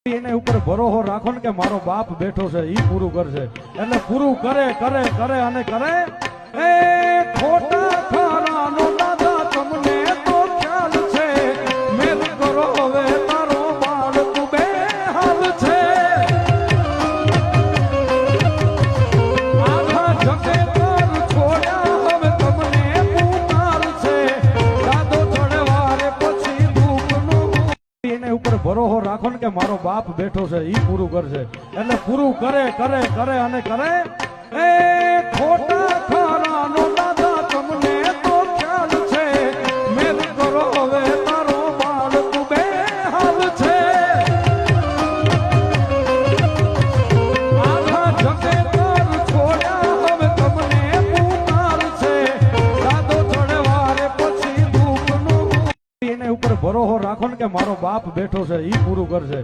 એને ઉપર ભરોસો રાખો ને કે મારો બાપ બેઠો છે ઈ પૂરું કરશે એટલે પૂરું કરે કરે કરે અને કરે એ ખોટા ખારાનો દાદા તમને તો ખ્યાલ છે મેલ કરો હવે તારો બાળ તું બે હાલ છે આખા જગે તાર છોડ્યા હવે તમને પુકાર છે દાદો ચડવારે પછી દુઃખનું એને ઉપર ભરોસો રાખો ને કે મારો બાપ બેઠો છે ઈ પૂરું કરશે એટલે પૂરું કરે કરે કરે અને કરે એ ખોટા ખારાનો દાદા તમને તો ખ્યાલ છે મેલ કરો હવે તારો બાળ તું બે હાલ છે આખા જગે તાર છોડ્યા હવે તમને પુકાર છે દાદો ચડવારે પછી દુઃખનું એને ઉપર ભરોસો રાખો ને કે મારો બાપ બેઠો છે ઈ પૂરું કરશે।